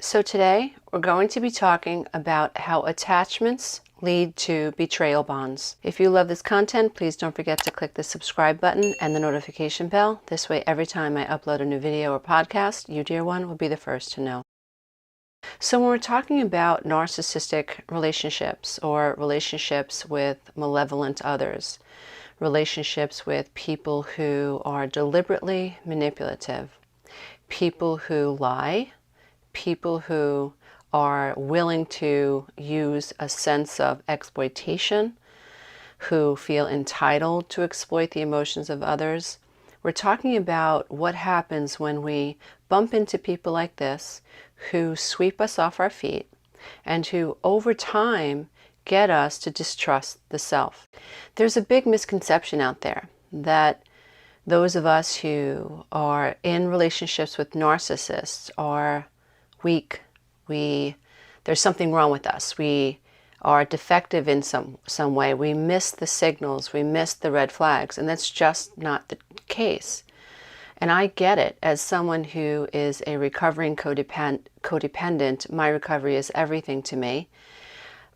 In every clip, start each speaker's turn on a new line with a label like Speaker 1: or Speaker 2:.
Speaker 1: So today we're going to be talking about how attachments lead to betrayal bonds. If you love this content, please don't forget to click the subscribe button and the notification bell. This way, every time I upload a new video or podcast, you, dear one, will be the first to know. So when we're talking about narcissistic relationships or relationships with malevolent others, relationships with people who are deliberately manipulative, people who lie, people who are willing to use a sense of exploitation, who feel entitled to exploit the emotions of others. We're talking about what happens when we bump into people like this who sweep us off our feet and who over time get us to distrust the self. There's a big misconception out there that those of us who are in relationships with narcissists are weak. There's something wrong with us. We are defective in some way. We miss the signals. We miss the red flags. And that's just not the case. And I get it. As someone who is a recovering codependent, my recovery is everything to me.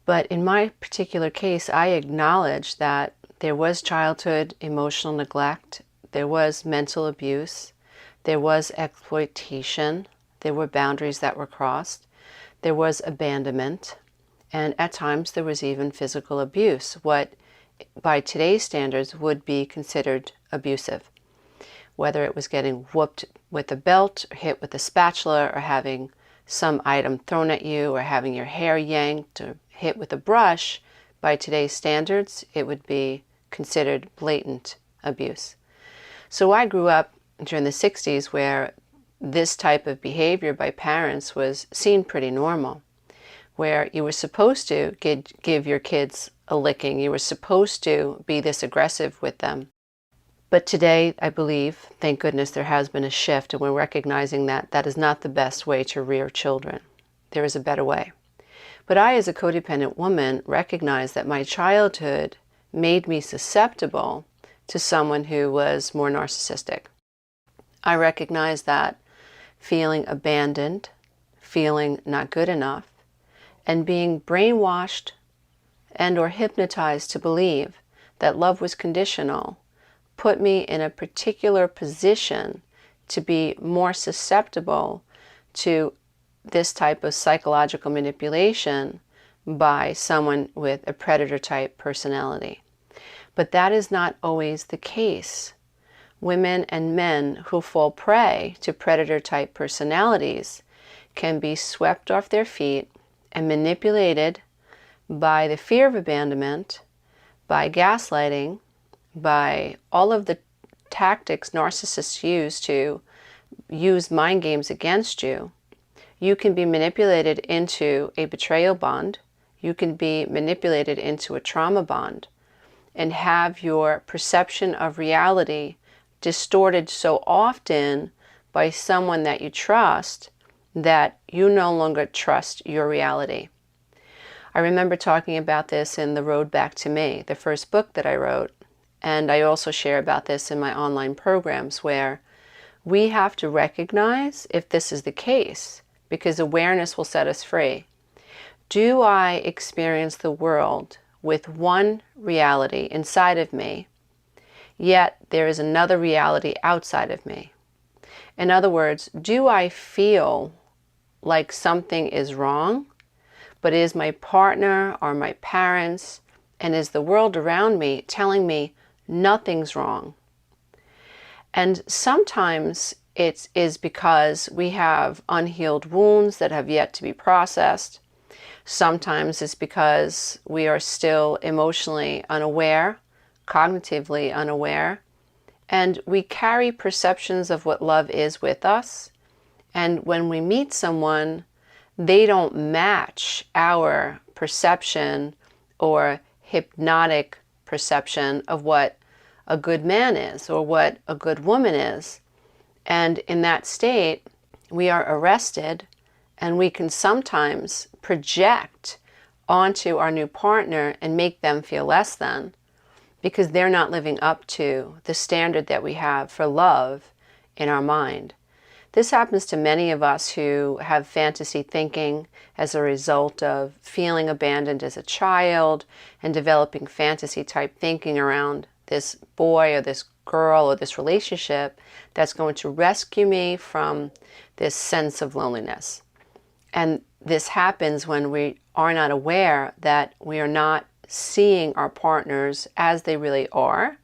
Speaker 1: But in my particular case, I acknowledge that there was childhood emotional neglect. There was mental abuse. There was exploitation. There were boundaries that were crossed. There was abandonment. And at times there was even physical abuse, what by today's standards would be considered abusive. Whether it was getting whooped with a belt, or hit with a spatula, or having some item thrown at you, or having your hair yanked, or hit with a brush, by today's standards, it would be considered blatant abuse. So I grew up during the 60s where this type of behavior by parents was seen pretty normal, where you were supposed to give your kids a licking. You were supposed to be this aggressive with them. But today, I believe, thank goodness, there has been a shift, and we're recognizing that that is not the best way to rear children. There is a better way. But I, as a codependent woman, recognize that my childhood made me susceptible to someone who was more narcissistic. I recognize that feeling abandoned, feeling not good enough, and being brainwashed and or hypnotized to believe that love was conditional put me in a particular position to be more susceptible to this type of psychological manipulation by someone with a predator type personality. But that is not always the case. Women and men who fall prey to predator-type personalities can be swept off their feet and manipulated by the fear of abandonment, by gaslighting, by all of the tactics narcissists use to use mind games against you. You can be manipulated into a betrayal bond. You can be manipulated into a trauma bond and have your perception of reality distorted so often by someone that you trust that you no longer trust your reality. I remember talking about this in The Road Back to Me, the first book that I wrote, and I also share about this in my online programs, where we have to recognize if this is the case, because awareness will set us free. Do I experience the world with one reality inside of me, yet there is another reality outside of me? In other words, do I feel like something is wrong, but is my partner or my parents and is the world around me telling me nothing's wrong? And sometimes it is because we have unhealed wounds that have yet to be processed. Sometimes it's because we are still emotionally unaware, cognitively unaware, and we carry perceptions of what love is with us. And when we meet someone, they don't match our perception or hypnotic perception of what a good man is or what a good woman is. And in that state, we are arrested, and we can sometimes project onto our new partner and make them feel less than, because they're not living up to the standard that we have for love in our mind. This happens to many of us who have fantasy thinking as a result of feeling abandoned as a child and developing fantasy type thinking around this boy or this girl or this relationship that's going to rescue me from this sense of loneliness. And this happens when we are not aware that we are not seeing our partners as they really are.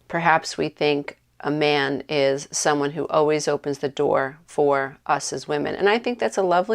Speaker 1: Perhaps we think a man is someone who always opens the door for us as women. And I think that's a lovely